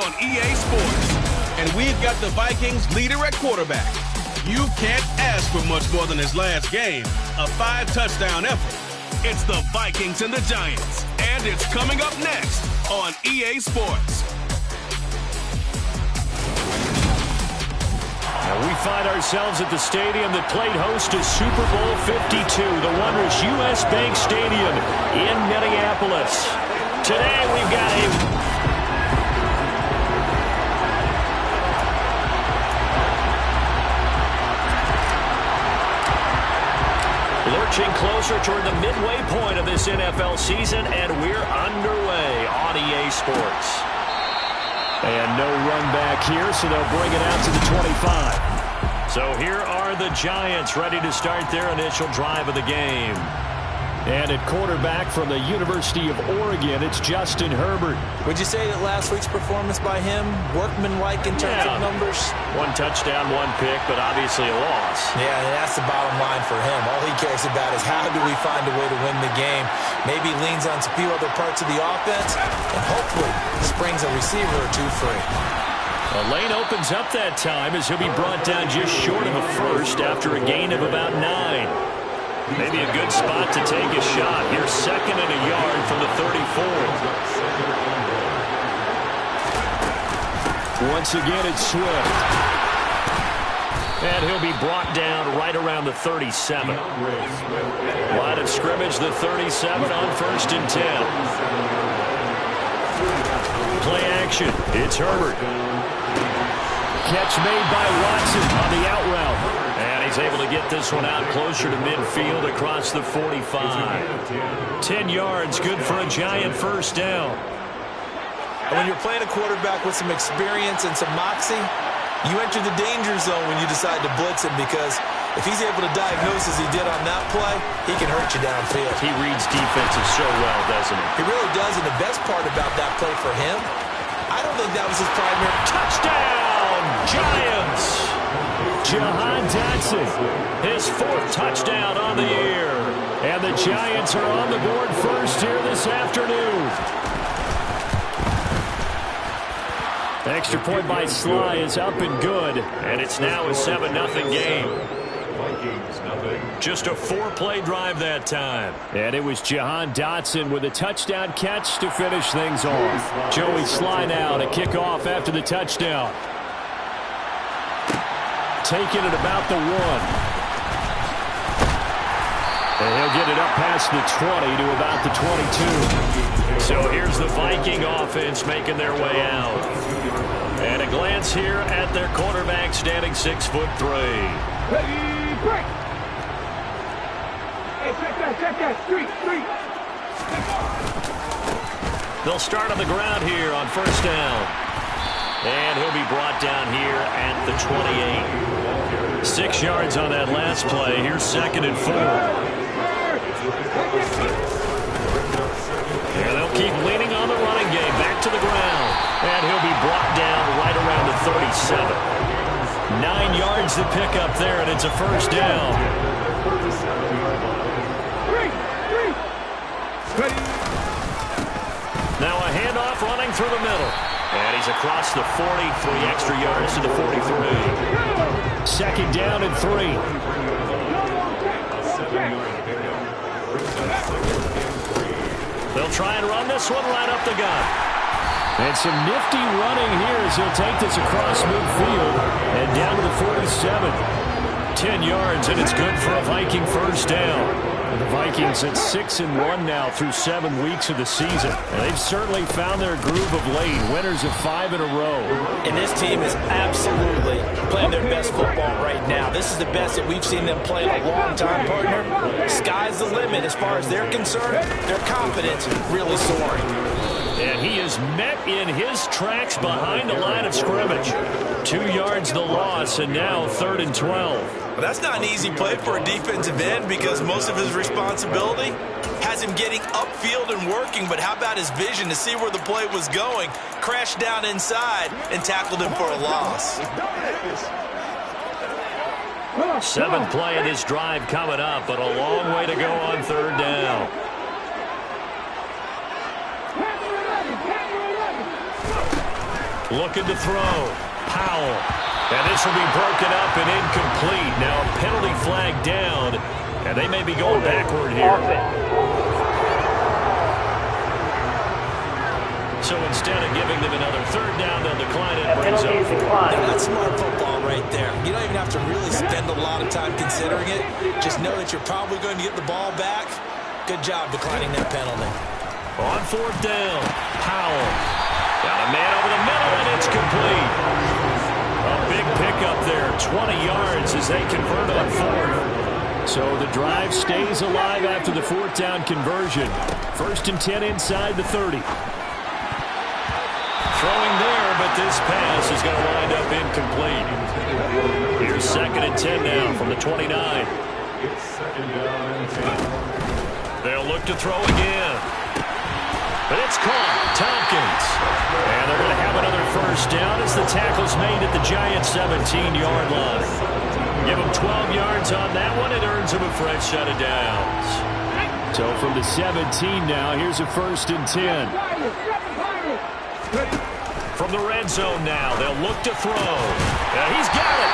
on EA Sports. And we've got the Vikings leader at quarterback. You can't ask for much more than his last game, a 5-touchdown effort. It's the Vikings and the Giants, and it's coming up next on EA Sports. Now we find ourselves at the stadium that played host to Super Bowl 52, the wondrous U.S. Bank Stadium in Minneapolis. Today we've got a... Lurching closer toward the midway point of this NFL season, and we're underway on EA Sports. And no run back here, so they'll bring it out to the 25. So here are the Giants ready to start their initial drive of the game. And at quarterback from the University of Oregon, it's Justin Herbert. Would you say that last week's performance by him, workmanlike in terms of numbers? 1 touchdown, 1 pick, but obviously a loss. Yeah, that's the bottom line for him. All he cares about is how do we find a way to win the game. Maybe leans on a few other parts of the offense, and hopefully springs a receiver or two free. The lane opens up that time as he'll be brought down just short of a first after a gain of about 9. Maybe a good spot to take a shot. Here's 2nd and a yard from the 34. Once again, it's Swift. And he'll be brought down right around the 37. Line of scrimmage, the 37 on 1st and 10. Play action. It's Herbert. Catch made by Watson on the out route. And he's able to get this one out closer to midfield across the 45. 10 yards, good for a Giant first down. And when you're playing a quarterback with some experience and some moxie, you enter the danger zone when you decide to blitz him, because if he's able to diagnose as he did on that play, he can hurt you downfield. He reads defenses so well, doesn't he? He really does, and the best part about that play for him, I don't think that was his primary. Touchdown, Giants! Jahan Dotson, his 4th touchdown on the year. And the Giants are on the board first here this afternoon. Extra point by Sly is up and good. And it's now a 7-0 game. Just a 4-play drive that time. And it was Jahan Dotson with a touchdown catch to finish things off. Joey Sly now to kick off after the touchdown. Taking it about the 1. And he'll get it up past the 20 to about the 22. So here's the Viking offense making their way out. And a glance here at their quarterback standing 6'3". Ready, break! Hey, check that, street. They'll start on the ground here on 1st down. And he'll be brought down here at the 28. 6 yards on that last play. Here's 2nd and 4. And they'll keep leaning on the running game. Back to the ground. And he'll be brought down right around the 37. 9 yards to pick up there, and it's a first down. Now a handoff running through the middle. And he's across the 40, 3 extra yards to the 43. 2nd down and 3. They'll try and run this one right up the gut. And some nifty running here as he'll take this across midfield and down to the 47. 10 yards, and it's good for a Viking first down. The Vikings at 6-1 now through 7 weeks of the season. And they've certainly found their groove of late. Winners of 5 in a row. And this team is absolutely playing their best football right now. This is the best that we've seen them play in a long time, partner. Sky's the limit as far as they're concerned. Their confidence really soaring. And he is met in his tracks behind the line of scrimmage. 2 yards the loss, and now 3rd and 12. Well, that's not an easy play for a defensive end, because most of his responsibility has him getting upfield and working. But how about his vision to see where the play was going? Crashed down inside and tackled him for a loss. 7th play of this drive coming up, but a long way to go on 3rd down. Looking to throw. Powell. And this will be broken up and incomplete. Now a penalty flag down, and they may be going backward here. So instead of giving them another third down, they'll decline it and brings up fourth. Yeah, that's smart football right there. You don't even have to really spend a lot of time considering it. Just know that you're probably going to get the ball back. Good job declining that penalty. On fourth down, Powell. Got a man over the middle, and it's complete. A big pickup there, 20 yards as they convert on fourth. So the drive stays alive after the fourth down conversion. 1st and 10 inside the 30. Throwing there, but this pass is going to wind up incomplete. Here's 2nd and 10 now from the 29. They'll look to throw again. But it's caught. Tompkins. And they're going to have another first down as the tackle's made at the Giants' 17-yard line. Give them 12 yards on that one. It earns them a fresh set of downs. So from the 17 now, here's a 1st and 10. From the red zone now, they'll look to throw. He's got it.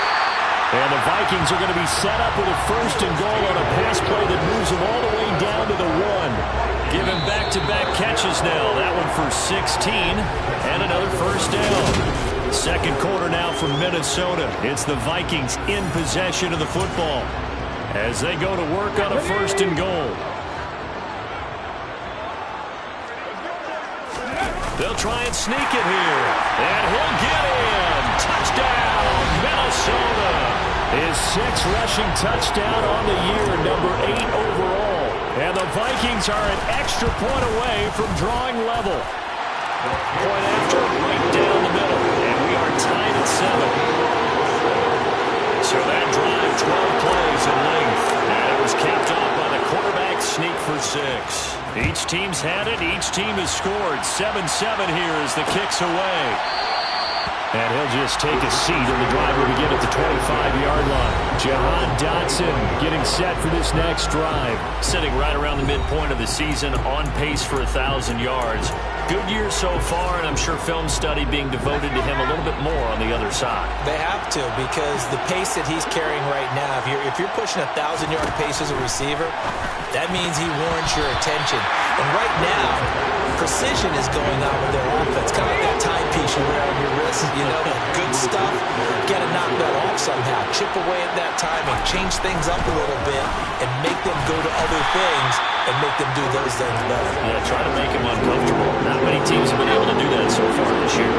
And the Vikings are going to be set up with a 1st and goal on a pass play that moves them all the way down to the 1. Give him back-to-back catches now. That one for 16 and another first down. Second quarter now from Minnesota. It's the Vikings in possession of the football as they go to work on a 1st and goal. They'll try and sneak it here. And he'll get in. Touchdown, Minnesota. His 6th rushing touchdown on the year, number 8 overall. And the Vikings are an extra point away from drawing level. Point after, right down the middle. And we are tied at 7. So that drive, 12 plays in length. And it was capped off by the quarterback sneak for 6. Each team's had it. Each team has scored. 7-7 here as the kick's away. And he'll just take a seat, and the drive will begin at the 25-yard line. Jahan Dotson getting set for this next drive. Sitting right around the midpoint of the season, on pace for 1,000 yards. Good year so far, and I'm sure film study being devoted to him a little bit more on the other side. They have to, because the pace that he's carrying right now, if you're pushing 1,000-yard pace as a receiver, that means he warrants your attention. And right now, precision is going on with their offense. Kind of like that timepiece you wear on your wrist. You know, that good stuff. Got to knock that off somehow. Chip away at that timing. Change things up a little bit and make them go to other things and make them do those things better. Yeah, try to make them uncomfortable. Not many teams have been able to do that so far this year.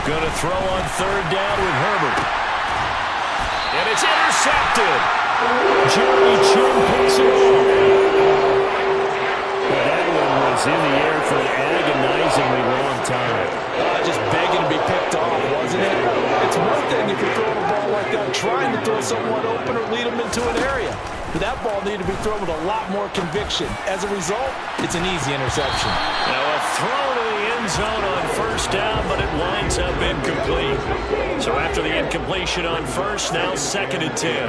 Going to throw on 3rd down with Herbert. And it's intercepted. Jerry Chin picks it up. That one was in the air for an agonizingly long time. Just begging to be picked off, wasn't it? It's one thing if you're throwing a ball like that, trying to throw someone open or lead them into an area. But that ball needed to be thrown with a lot more conviction. As a result, it's an easy interception. Now a throw to the end zone on 1st down, but it winds up incomplete. So after the incompletion on 1st, now 2nd and 10.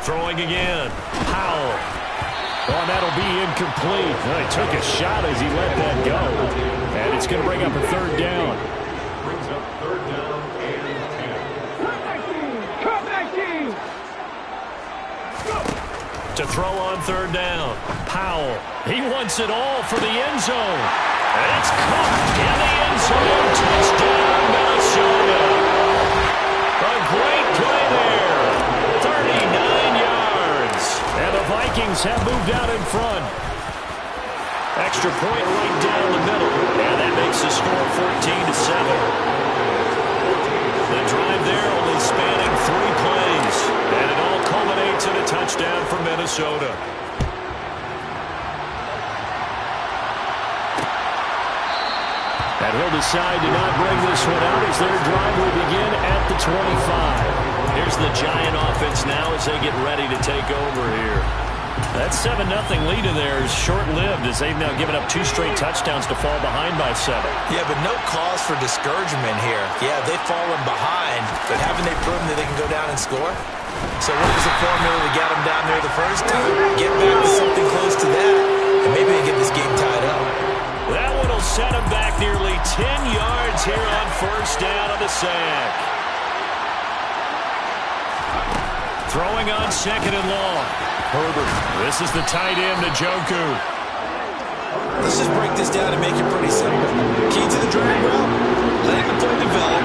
Throwing again. Powell. Oh, that'll be incomplete. Well, he took a shot as he let that go. And it's going to bring up a 3rd down. Brings up 3rd down and 10. To throw on 3rd down. Powell. He wants it all for the end zone. And it's caught in the end zone. Touchdown, Minnesota. A great play there. 39 yards. And the Vikings have moved out in front. Extra point right down the middle. And that makes the score 14-7. The drive there only spanning 3 plays. And it all culminates in a touchdown for Minnesota. And he'll decide to not bring this one out as their drive will begin at the 25. Here's the Giant offense now as they get ready to take over here. That 7-0 lead in there is short-lived as they've now given up 2 straight touchdowns to fall behind by 7. Yeah, but no cause for discouragement here. Yeah, they've fallen behind, but haven't they proven that they can go down and score? So what was the formula to get them down there the first time? first down on the sack. Throwing on 2nd and long. Herbert. This is the tight end, Njoku. Let's just break this down and make it pretty simple. Key to the drag route, letting the play develop,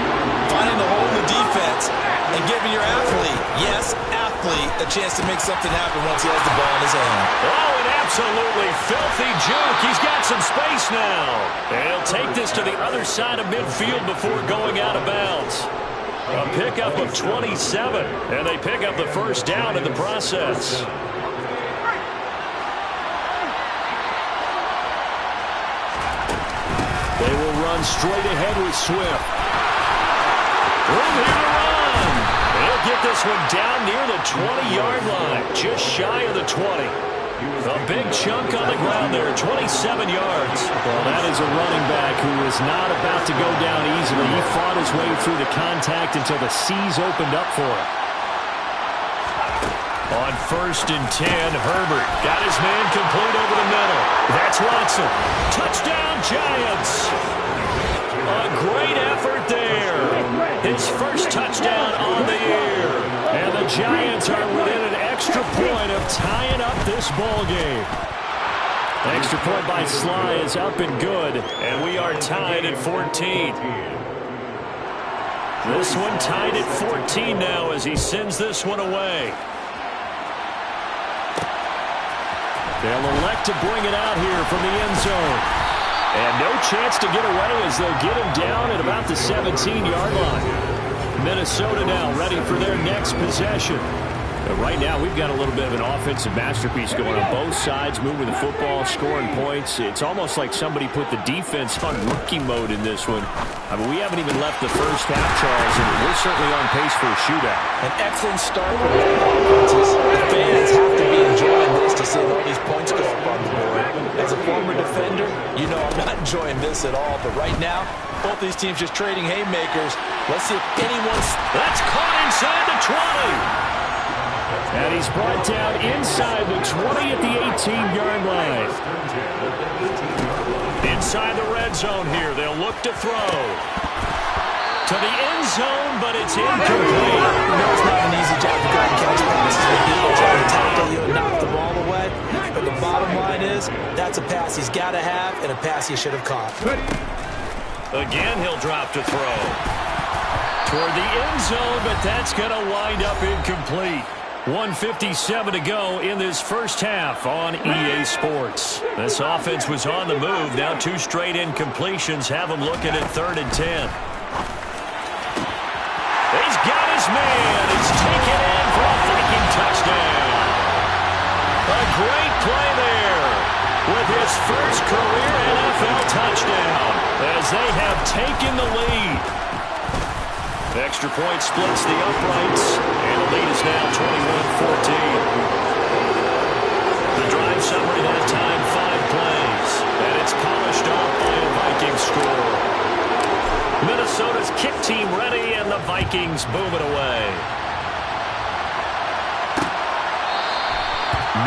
finding the hole in the defense, and giving your athlete, yes, athlete, a chance to make something happen once he has the ball in his hand. Oh, an absolutely filthy juke. He's got some space now. And he'll take this to the other side of midfield before going out of bounds. A pickup of 27, and they pick up the first down in the process. They will run straight ahead with Swift. Room here to run. They'll get this one down near the 20-yard line, just shy of the 20. A big chunk on the ground there, 27 yards. Well, that is a running back who is not about to go down easily. He fought his way through the contact until the seas opened up for him. On 1st and 10, Herbert got his man complete over the middle. That's Watson. Touchdown, Giants. A great effort there. His first touchdown on the year. And the Giants are within an extra point of tying up this ball game. Extra point by Sly is up and good, and we are tied at 14. This one tied at 14 now as he sends this one away. They'll elect to bring it out here from the end zone. And no chance to get away as they'll get him down at about the 17-yard line. Minnesota now ready for their next possession. But right now, we've got a little bit of an offensive masterpiece going on both sides, moving the football, scoring points. It's almost like somebody put the defense on rookie mode in this one. I mean, we haven't even left the first half, Charles, and we're certainly on pace for a shootout. An excellent start for both offenses. The fans have to be enjoying this to see all these points go up on the board. As a former defender, you know I'm not enjoying this at all. But right now, both these teams just trading haymakers. Let's see if anyone's... That's caught inside the 20. And he's brought down inside the 20 at the 18-yard line. Inside the red zone here. They'll look to throw. To the end zone, but it's incomplete. You know it's not an easy job to go and catch passes when people try to tackle you and knock the ball away. But the bottom line is, that's a pass he's got to have and a pass he should have caught. Again, he'll drop to throw. Toward the end zone, but that's going to wind up incomplete. 1:57 to go in this first half on EA Sports. This offense was on the move. Now 2 straight incompletions have them looking at 3rd and 10. He's got his man. It's taken in for a Viking touchdown. A great play there with his first career NFL touchdown as they have taken the lead. Extra point splits the uprights, and the lead is now 21-14. The drive summary that time, 5 plays, and it's polished off by a Viking score. Minnesota's kick team ready, and the Vikings boom it away.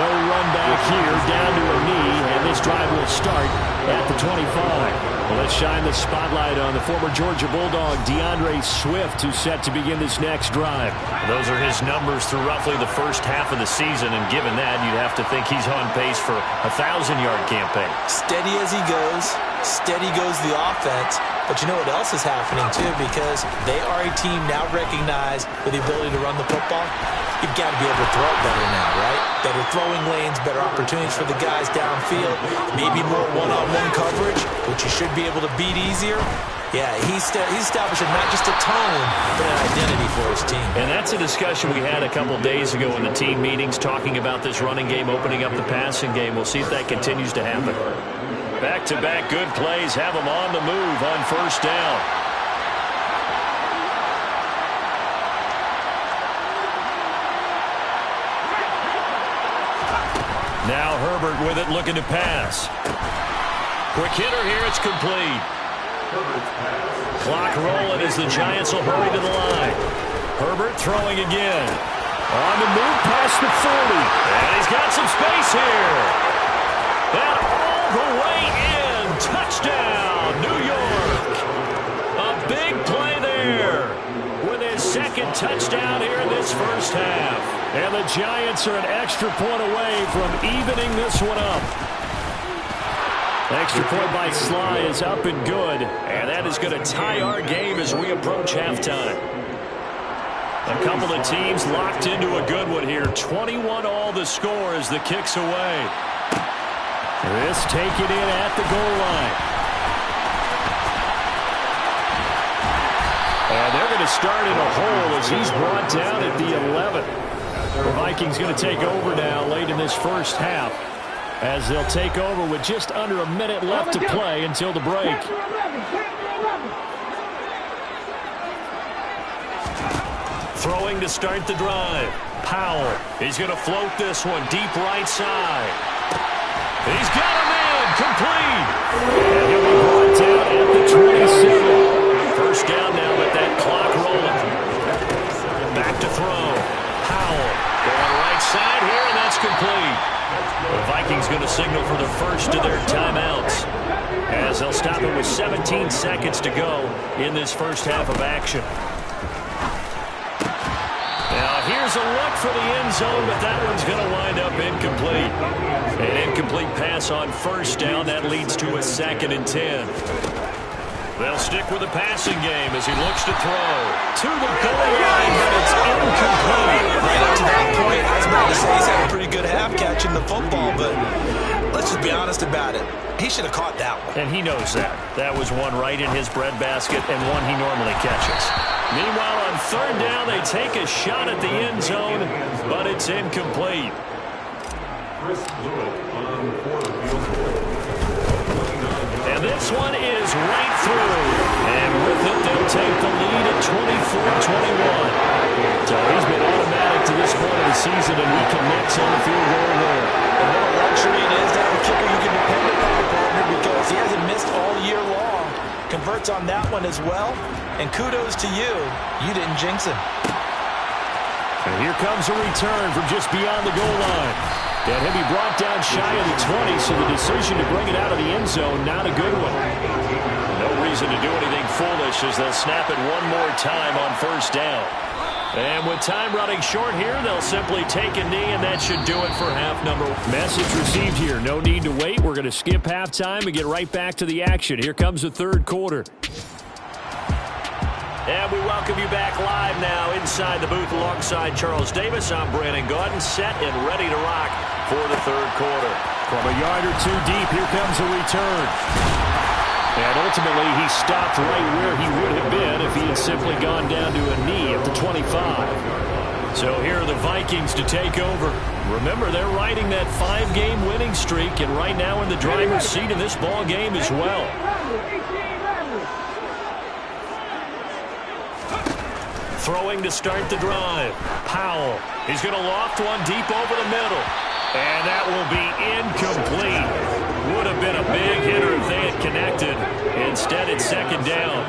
No run back here, down to a knee, and this drive will start at the 25. Well, let's shine the spotlight on the former Georgia Bulldog, DeAndre Swift, who's set to begin this next drive. Those are his numbers through roughly the first half of the season, and given that, you'd have to think he's on pace for a 1,000-yard campaign. Steady as he goes, steady goes the offense. But you know what else is happening, too, because they are a team now recognized with the ability to run the football. You've got to be able to throw it better now, right? Better throwing lanes, better opportunities for the guys downfield, maybe more one-on-one coverage, which you should be able to beat easier. Yeah, he's establishing not just a tone, but an identity for his team. And that's a discussion we had a couple days ago in the team meetings, talking about this running game, opening up the passing game. We'll see if that continues to happen. Back-to-back good plays have them on the move on first down. Now Herbert with it, looking to pass. Quick hitter here, it's complete. Clock rolling as the Giants will hurry to the line. Herbert throwing again. On the move past the 40. And he's got some space here. And all the way in. Touchdown, New York. A big touchdown here in this first half. And the Giants are an extra point away from evening this one up. Extra point by Sly is up and good. And that is going to tie our game as we approach halftime. A couple of teams locked into a good one here. 21 all the score as the kick's away. This taken in at the goal line. And they're going to start in a hole as he's brought down at the 11. The Vikings going to take over now late in this first half, as they'll take over with just under a minute left to play until the break. Throwing to start the drive. Powell. He's going to float this one deep right side. He's got him in. Complete. And he'll be brought down at the 27. First down now with that clock rolling. Back to throw. Powell going right side here, and that's complete. The Vikings going to signal for the first of their timeouts, as they'll stop it with 17 seconds to go in this first half of action. Now here's a look for the end zone, but that one's going to wind up incomplete. An incomplete pass on first down. That leads to a 2nd and 10. They'll stick with the passing game as he looks to throw to the goal line, but it's incomplete. Right up to that point, I was about to say he's had a pretty good half catching the football, but let's just be honest about it. He should have caught that one. And he knows that. That was one right in his breadbasket and one he normally catches. Meanwhile, on third down, they take a shot at the end zone, but it's incomplete. And this one is right through. And with it, they'll take the lead at 24-21. So he's been automatic to this point of the season, and he connects on the field goal there. And what a luxury it is to have a kicker you can depend upon, partner, because he hasn't missed all year long. Converts on that one as well. And kudos to you. You didn't jinx him. And here comes a return from just beyond the goal line. And he'll be brought down shy of the 20, so the decision to bring it out of the end zone, not a good one. No reason to do anything foolish as they'll snap it one more time on first down. And with time running short here, they'll simply take a knee, and that should do it for half number one. Message received here. No need to wait. We're going to skip halftime and get right back to the action. Here comes the third quarter. And we welcome you back live now inside the booth alongside Charles Davis. I'm Brandon Gaudin, set and ready to rock for the third quarter. From a yard or two deep, here comes a return. And ultimately, he stopped right where he would have been if he had simply gone down to a knee at the 25. So here are the Vikings to take over. Remember, they're riding that 5-game winning streak, and right now in the driver's seat of this ball game as well. Throwing to start the drive. Powell. He's going to loft one deep over the middle. And that will be incomplete. Would have been a big hitter if they had connected. Instead, it's second down.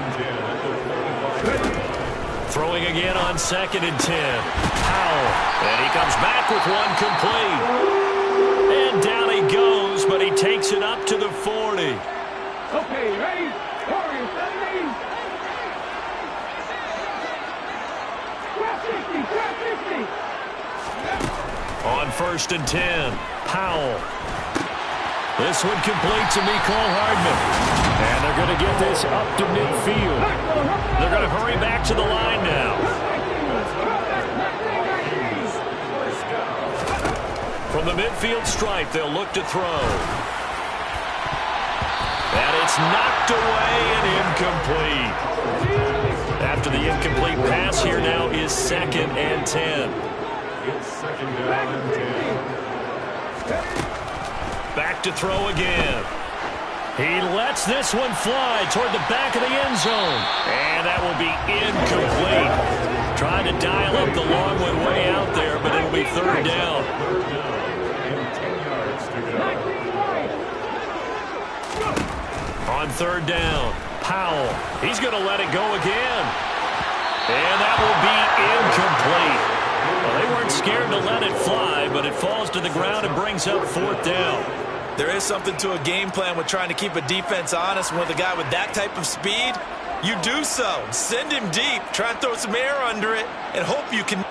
Throwing again on 2nd and 10. Powell. And he comes back with one complete. And down he goes, but he takes it up to the 40. Okay, ready? Warriors, 70. On 1st and 10, Powell. This one complete to Mecole Hardman. And they're going to get this up to midfield. They're going to hurry back to the line now. From the midfield stripe, they'll look to throw. And it's knocked away and incomplete. After the incomplete pass, here now is 2nd and 10. It's 2nd down and 10. Back to throw again. He lets this one fly toward the back of the end zone. And that will be incomplete. Trying to dial up the long one way out there, but it'll be third down. On third down, Powell. He's going to let it go again. And that will be incomplete. Well, they weren't scared to let it fly, but it falls to the ground and brings up fourth down. There is something to a game plan with trying to keep a defense honest. With a guy with that type of speed, You do so. Send him deep. Try and throw some air under it and hope you can.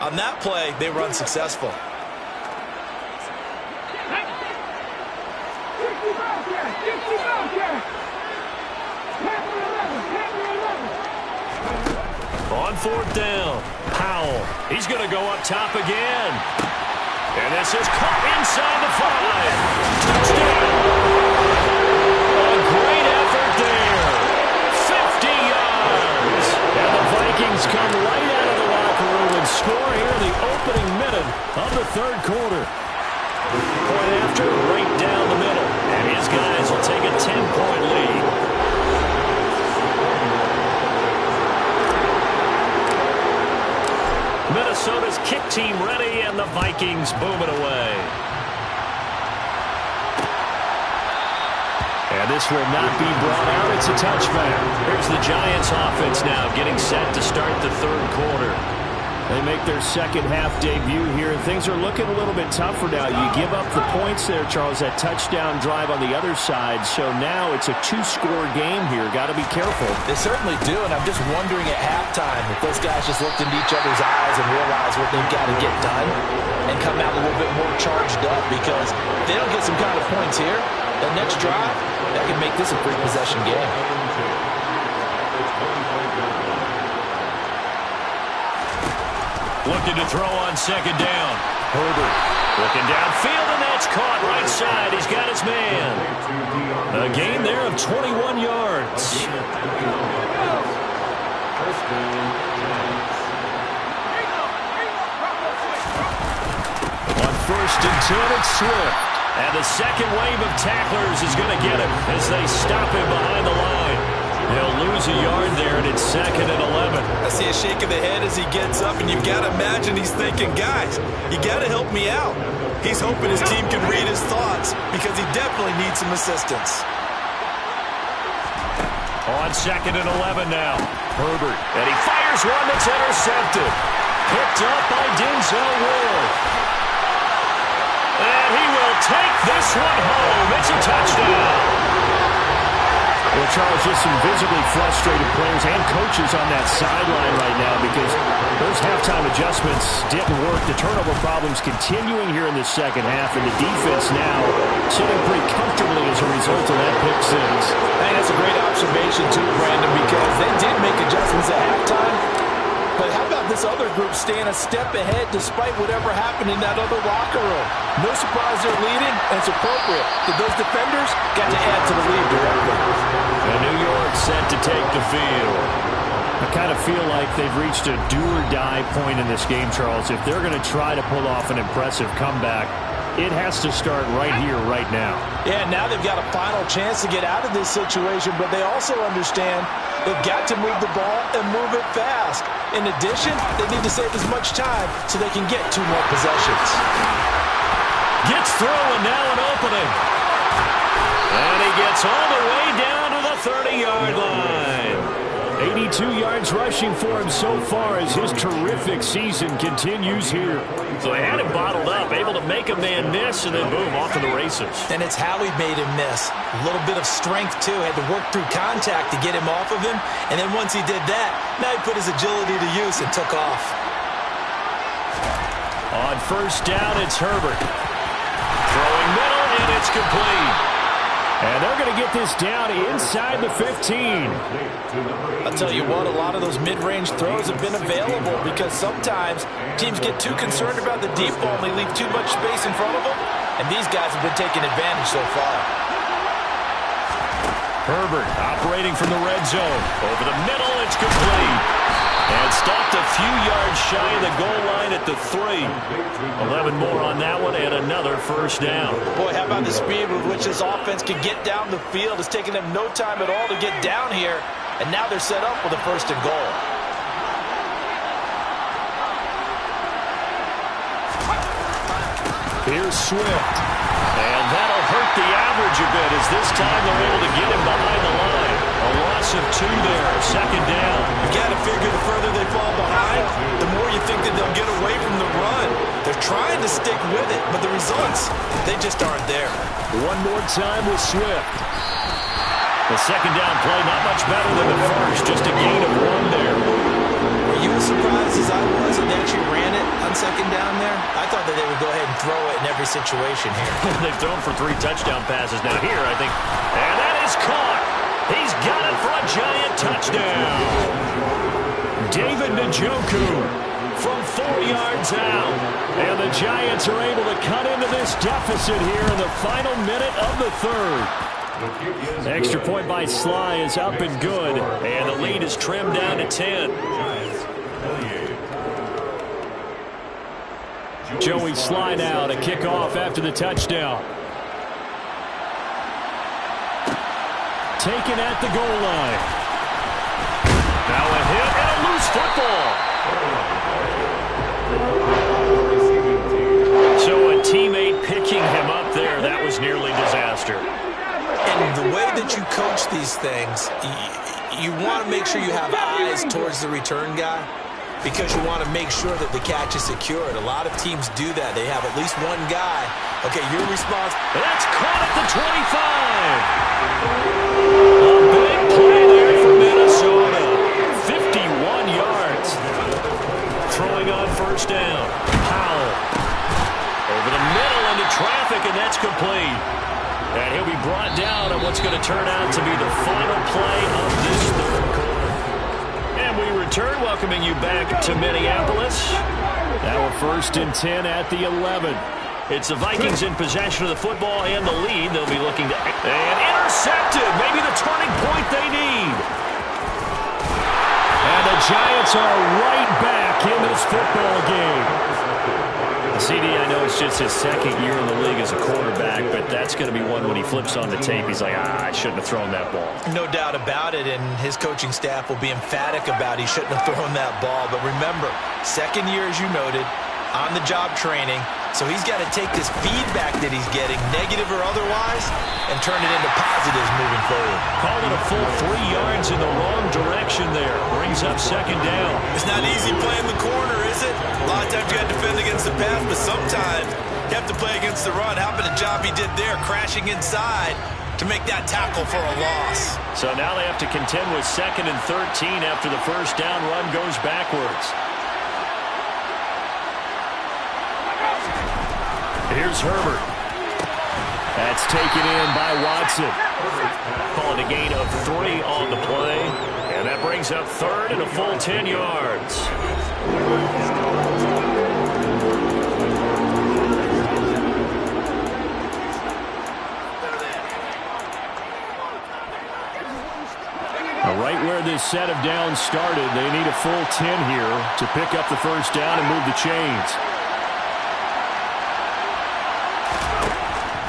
On that play, they were unsuccessful. On fourth down, Powell. He's going to go up top again. And this is caught inside the 5. Touchdown. A great effort there. 50 yards. And the Vikings come right out of the locker room and score here in the opening minute of the third quarter. Point after, right down the middle. And his guys will take a 10-point lead. Minnesota's kick team ready, and the Vikings boom it away. And this will not be brought out. It's a touchback. Here's the Giants offense now getting set to start the third quarter. They make their second-half debut here, and things are looking a little bit tougher now. You give up the points there, Charles, that touchdown drive on the other side. So now it's a 2-score game here. Got to be careful. They certainly do, and I'm just wondering at halftime if those guys just looked into each other's eyes and realized what they've got to get done and come out a little bit more charged up, because if they don't get some kind of points here, the next drive, that can make this a three-possession game. Looking to throw on second down. Herbert looking downfield, and that's caught right side. He's got his man. A gain there of 21 yards. On 1st and 10, it's Swift. And the second wave of tacklers is going to get him as they stop him behind the line. They'll lose a yard there, and it's 2nd and 11. I see a shake of the head as he gets up, and you've got to imagine he's thinking, guys, you got to help me out. He's hoping his team can read his thoughts because he definitely needs some assistance. On 2nd and 11 now. Herbert, and he fires one that's intercepted. Picked up by Denzel Ward. And he will take this one home. It's a touchdown. Well, Charles, just some visibly frustrated players and coaches on that sideline right now because those halftime adjustments didn't work. The turnover problems continuing here in the second half, and the defense now sitting pretty comfortably as a result of that pick six. I think that's a great observation, too, Brandon, because they did make adjustments at halftime. But how about this other group staying a step ahead despite whatever happened in that other locker room? No surprise they're leading, and it's appropriate that those defenders got to add to the lead directly. And New York set to take the field. I kind of feel like they've reached a do-or-die point in this game, Charles. If they're going to try to pull off an impressive comeback, it has to start right here, right now. Yeah, now they've got a final chance to get out of this situation, but they also understand they've got to move the ball and move it fast. In addition, they need to save as much time so they can get 2 more possessions. Gets through, and now an opening. And he gets all the way down to the 30-yard line. 82 yards rushing for him so far as his terrific season continues here. So they had him bottled up, able to make a man miss, and then boom, off to the races. And it's how he made him miss. A little bit of strength, too. Had to work through contact to get him off of him. And then once he did that, now he put his agility to use and took off. On 1st down, it's Herbert. Throwing middle, and it's complete. And they're going to get this down inside the 15. I'll tell you what, a lot of those mid-range throws have been available because sometimes teams get too concerned about the deep ball and they leave too much space in front of them, and these guys have been taking advantage so far. Herbert operating from the red zone. Over the middle, it's complete. And stopped a few yards shy of the goal line at the 3. 11 more on that one, and another 1st down. Boy, how about the speed with which this offense can get down the field? It's taken them no time at all to get down here, and now they're set up with a 1st and goal. Here's Swift. And that'll hurt the average a bit as this time they're able to get him behind the line. A loss of 2 there, 2nd down. You've got to figure the further they fall behind, the more you think that they'll get away from the run. They're trying to stick with it, but the results, they just aren't there. One more time with Swift. The 2nd down play, not much better than the first, just a gain of 1 there. Were you as surprised as I was that they actually ran it? I I thought that they would go ahead and throw it in every situation here. They've thrown for 3 touchdown passes now here, I think. And that is caught. He's got it for a Giant touchdown. David Njoku from 4 yards out. And the Giants are able to cut into this deficit here in the final minute of the third. Extra point by Sly is up and good. And the lead is trimmed down to 10. Joey Sly now to kick off after the touchdown. Taken at the goal line. Now a hit and a loose football. So a teammate picking him up there. That was nearly disaster. And the way that you coach these things, you want to make sure you have eyes towards the return guy, because you want to make sure that the catch is secured. A lot of teams do that. They have at least one guy. Okay, you're responsible. That's caught at the 25. A big play there for Minnesota. 51 yards. Throwing on first down. Powell. Over the middle into traffic, and that's complete. And he'll be brought down on what's going to turn out to be the final play of this third quarter. And we return, welcoming you back to Minneapolis. Now we're 1st and 10 at the 11. It's the Vikings in possession of the football and the lead. They'll be looking to... And intercepted! Maybe the turning point they need. And the Giants are right back in this football game. CD, I know it's just his 2nd year in the league as a quarterback, but that's going to be one when he flips on the tape. He's like, I shouldn't have thrown that ball. No doubt about it, and his coaching staff will be emphatic about he shouldn't have thrown that ball. But remember, 2nd year, as you noted, on-the-job training, so he's got to take this feedback that he's getting, negative or otherwise, and turn it into positives moving forward. Call it a full 3 yards in the wrong direction there. Brings up 2nd down. It's not easy playing the corner, is it? A lot of times you got to defend against the pass, but sometimes you have to play against the run. How about the job he did there, crashing inside to make that tackle for a loss? So now they have to contend with 2nd and 13 after the first down run goes backwards. Here's Herbert. That's taken in by Watson. Calling a gain of 3 on the play. And that brings up 3rd and a full 10 yards. Now, right where this set of downs started, they need a full 10 here to pick up the first down and move the chains.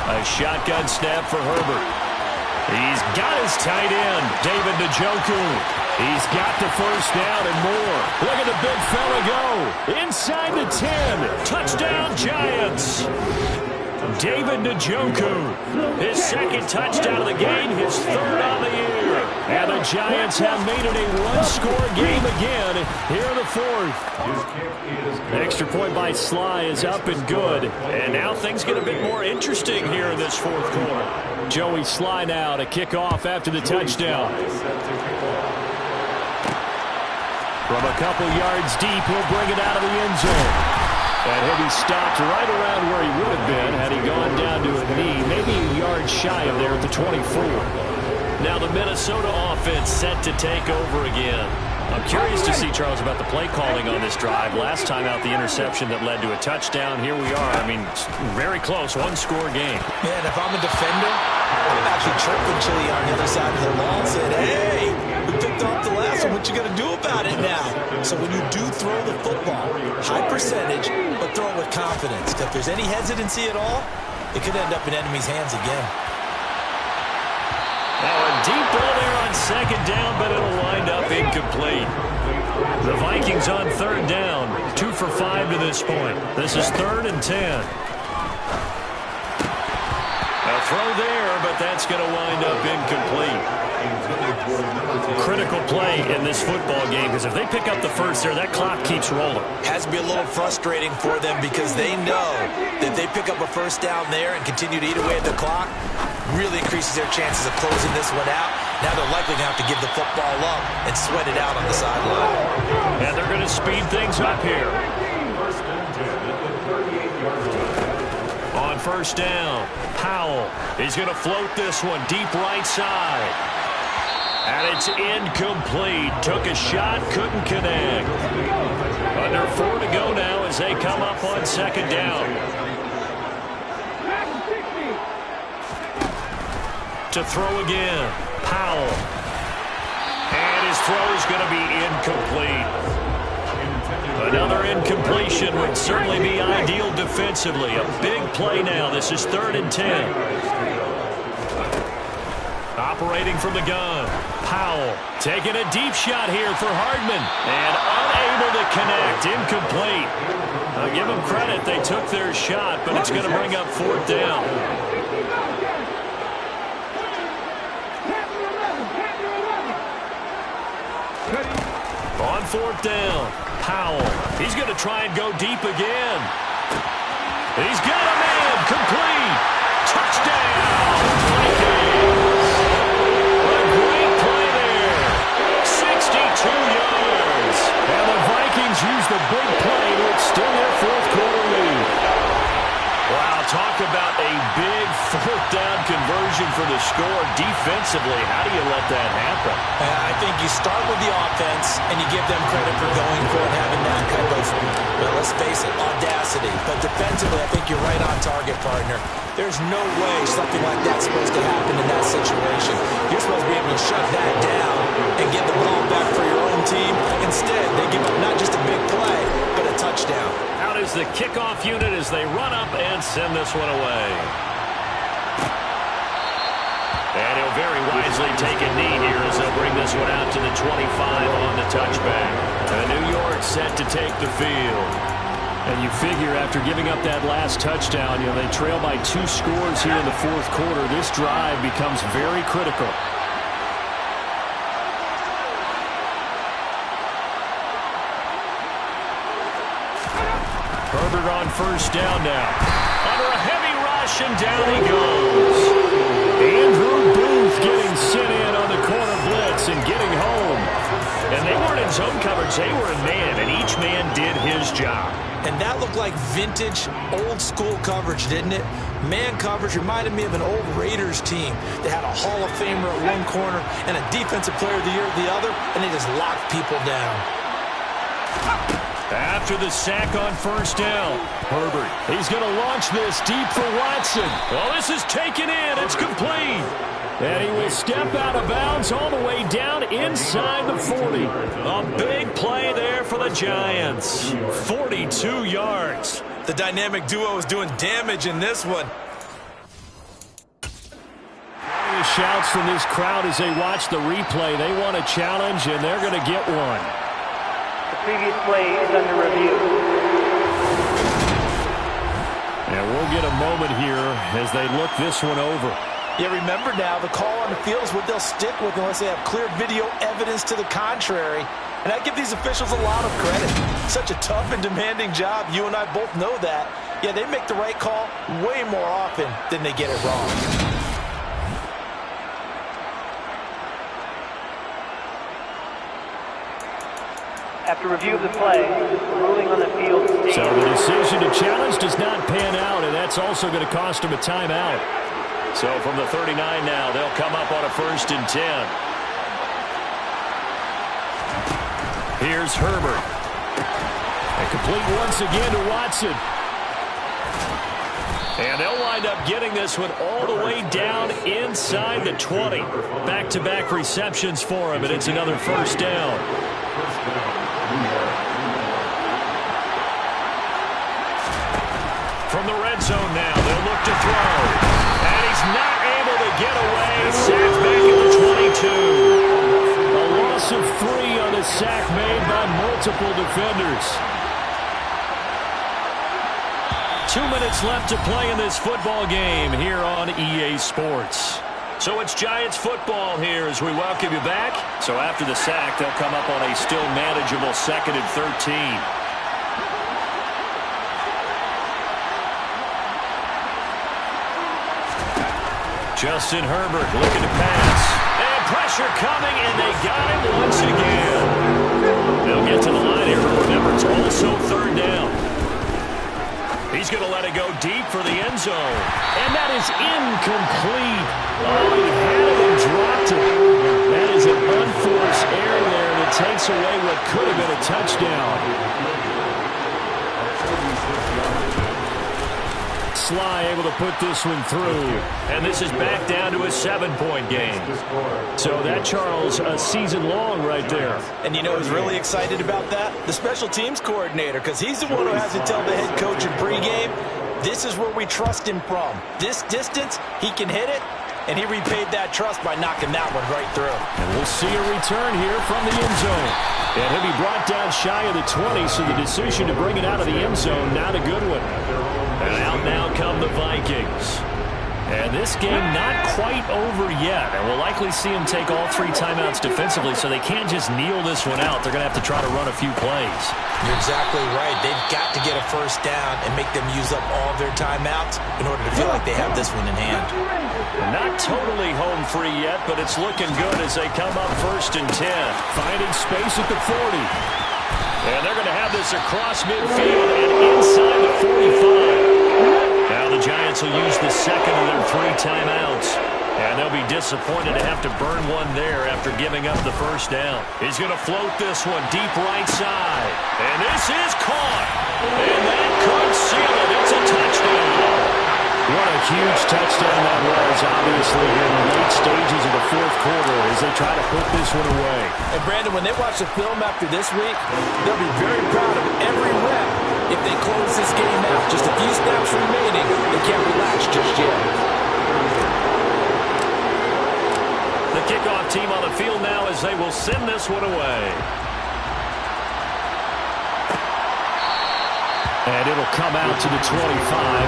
A shotgun snap for Herbert. He's got his tight end, David Njoku. He's got the first down and more. Look at the big fella go. Inside the 10. Touchdown, Giants. David Njoku. His 2nd touchdown of the game, his 3rd on the year. And the Giants have made it a one-score game again here in the 4th. Extra point by Sly is up and good. And now things get a bit more interesting here in this 4th quarter. Joey Sly now to kick off after the touchdown. From a couple yards deep, he'll bring it out of the end zone. And he'll be stopped right around where he would have been had he gone down to a knee, maybe a yard shy of there at the 24. Now the Minnesota offense set to take over again. I'm curious to see, Charles, about the play calling on this drive. Last time out, the interception that led to a touchdown. Here we are. I mean, very close, one-score game. Man, if I'm a defender, I'm actually chirping Chili on the other side of the ball and saying, hey, we picked off the last one. What you going to do about it now? So when you do throw the football, high percentage, but throw it with confidence. If there's any hesitancy at all, it could end up in enemy's hands again. Now a deep ball there on 2nd down, but it'll wind up incomplete. The Vikings on 3rd down, 2 for 5 to this point. This is 3rd and 10. A throw there, but that's going to wind up incomplete. Critical play in this football game, because if they pick up the first there, that clock keeps rolling. Has to be a little frustrating for them because they know that they pick up a first down there and continue to eat away at the clock, really increases their chances of closing this one out. Now they're likely going to have to give the football up and sweat it out on the sideline. And they're going to speed things up here. On first down, Powell. He's going to float this one deep right side. And it's incomplete. Took a shot, couldn't connect. Under 4 to go now as they come up on second down. To throw again, Powell. And his throw is going to be incomplete. Another incompletion would certainly be ideal defensively. A big play now. This is 3rd and 10. Operating from the gun. Powell taking a deep shot here for Hardman. And unable to connect. Incomplete. I'll give them credit. They took their shot, but it's going to bring up 4th down. On 4th down, Powell. He's going to try and go deep again. He's got a man. Complete. Touchdown. A great play there. 62 yards. And the Vikings use the big play to extend their 4th quarter lead. Wow, talk about a big 4th down conversion for the score. Defensively, how do you let that happen? I think you start with the offense, and you give them credit for going for it, having that kind of, well, let's face it, audacity. But defensively, I think you're right on target, partner. There's no way something like that's supposed to happen in that situation. You're supposed to be able to shut that down and get the ball back for your own team. Instead, they give up not just a big play, but a touchdown. Out is the kickoff unit as they run up and send this one away. And he'll very wisely take a knee here as they'll bring this one out to the 25 on the touchback. And New York set to take the field. And you figure after giving up that last touchdown, they trail by 2 scores here in the 4th quarter. This drive becomes very critical. Herbert on first down now. Under a heavy rush, and down he goes. Andrew Booth getting sent in on the corner blitz and getting home. And they weren't in zone coverage. They were in man, and each man did his job. And that looked like vintage, old-school coverage, didn't it? Man coverage reminded me of an old Raiders team that had a Hall of Famer at one corner and a Defensive Player of the Year at the other, and they just locked people down. After the sack on first down, Herbert, he's going to launch this deep for Watson. Well, this is taken in. It's complete. And he will step out of bounds all the way down inside the 40. A big play there for the Giants. 42 yards. The dynamic duo is doing damage in this one. Shouts from this crowd as they watch the replay. They want a challenge, and they're going to get one. The previous play is under review. And we'll get a moment here as they look this one over. Yeah, remember now, the call on the field is what they'll stick with unless they have clear video evidence to the contrary. And I give these officials a lot of credit. Such a tough and demanding job. You and I both know that. Yeah, they make the right call way more often than they get it wrong. After review of the play, ruling on the field. So the decision to challenge does not pan out, and that's also going to cost him a timeout. So from the 39 now, they'll come up on a 1st and 10. Here's Herbert. And complete once again to Watson. And they'll wind up getting this one all the way down inside the 20. Back-to-back receptions for him, and it's another 1st down. From the red zone now, they'll look to throw. And he's not able to get away. Sacked back at the 22. A loss of 3 on the sack made by multiple defenders. 2 minutes left to play in this football game here on EA Sports. So it's Giants football here as we welcome you back. So after the sack, they'll come up on a still manageable 2nd and 13. Justin Herbert looking to pass. And pressure coming, and they got him once again. They'll get to the line here. Remember, it's also 3rd down. He's He's going to let it go deep for the end zone. And that is incomplete. Oh, he had it and dropped it. That is an unforced error there that takes away what could have been a touchdown. Sly able to put this one through. And this is back down to a 7-point game. So that, Charles, a season long right there. And you know who's really excited about that? The special teams coordinator, because he's the one who has to tell the head coach in pregame, this is where we trust him from. This distance, he can hit it, and he repaid that trust by knocking that one right through. And we'll see a return here from the end zone. And he'll be brought down shy of the 20, so the decision to bring it out of the end zone, not a good one. And out now come the Vikings. And this game not quite over yet. And we'll likely see them take all 3 timeouts defensively, so they can't just kneel this one out. They're going to have to try to run a few plays. You're exactly right. They've got to get a first down and make them use up all of their timeouts in order to feel like they have this one in hand. Not totally home free yet, but it's looking good as they come up 1st and 10. Finding space at the 40. And they're going to have this across midfield and inside the 45. Now the Giants will use the second of their 3 timeouts. And they'll be disappointed to have to burn one there after giving up the first down. He's going to float this one deep right side. And this is caught. And that could seal it. It's a touchdown. What a huge touchdown that was, obviously, in the late stages of the 4th quarter as they try to put this one away. And, Brandon, when they watch the film after this week, they'll be very proud of every rep if they close this game out. Just a few snaps remaining. They can't relax just yet. The kickoff team on the field now as they will send this one away. And it'll come out to the 25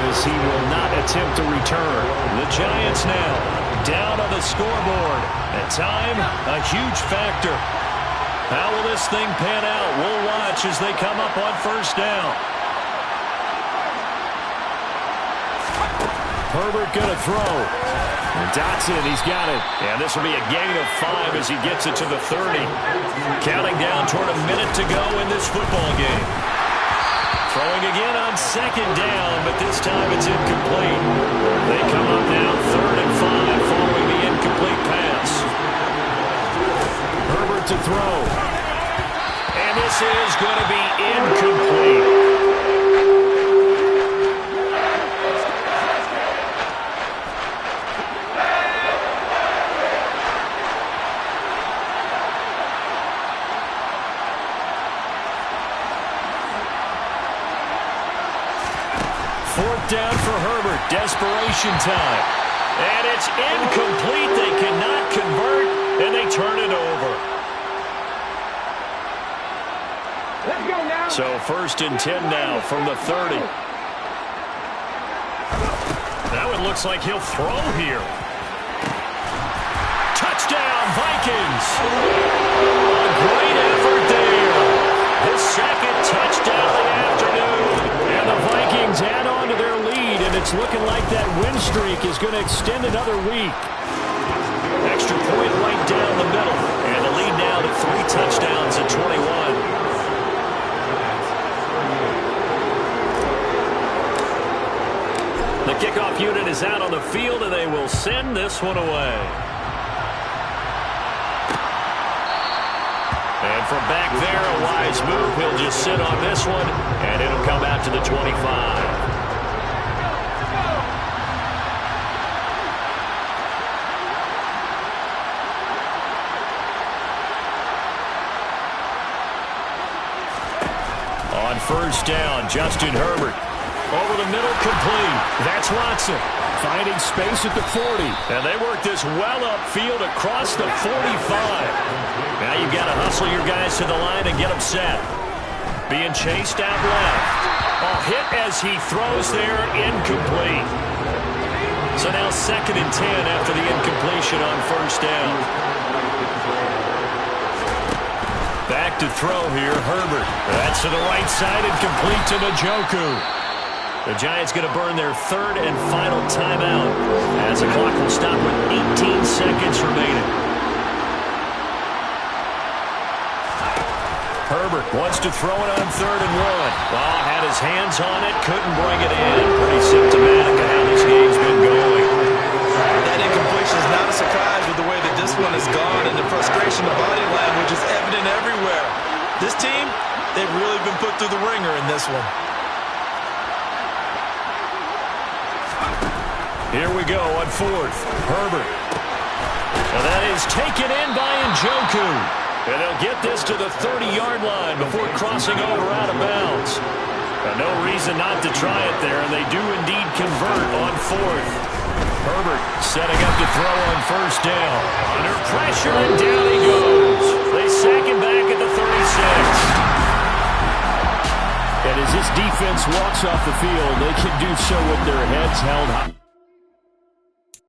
as he will not attempt to return. The Giants now down on the scoreboard. And time, a huge factor. How will this thing pan out? We'll watch as they come up on 1st down. Herbert going to throw. And Dotson, he's got it. And this will be a gain of 5 as he gets it to the 30. Counting down toward a minute to go in this football game. Throwing again on 2nd down, but this time it's incomplete. They come up now 3rd and 5 following the incomplete pass. Herbert to throw. And this is going to be incomplete. Down for Herbert. Desperation time. And it's incomplete. They cannot convert, and they turn it over. Let's go now. So 1st and 10 now from the 30. Now it looks like he'll throw here. Touchdown, Vikings. A great effort there. His 2nd touchdown of the afternoon. And the Vikings add on to their lead, and it's looking like that win streak is going to extend another week. Extra point right down the middle, and the lead now to 3 touchdowns at 21. The kickoff unit is out on the field, and they will send this one away. And from back there, a wise move. He'll just sit on this one, and it'll come out to the 25. On 1st down, Justin Herbert. Over the middle, complete. That's Watson. Finding space at the 40. And they work this well upfield across the 45. Now you've got to hustle your guys to the line and get them set. Being chased out left. Oh, hit as he throws there, incomplete. So now 2nd and 10 after the incompletion on 1st down. Back to throw here, Herbert. That's to the right side and complete to Njoku. The Giants going to burn their 3rd and final timeout as the clock will stop with 18 seconds remaining. Herbert wants to throw it on 3rd and 1. Well, had his hands on it, couldn't bring it in. Pretty symptomatic of how this game's been going. That incompletion is not a surprise with the way that this one has gone, and the frustration of body language is evident everywhere. This team, they've really been put through the ringer in this one. Here we go on fourth. Herbert. Now that is taken in by Njoku. And they'll get this to the 30-yard line before crossing over out of bounds. No reason not to try it there, and they do indeed convert on fourth. Herbert setting up to throw on first down. Under pressure, and down he goes. They sack him back at the 36. And as this defense walks off the field, they can do so with their heads held high.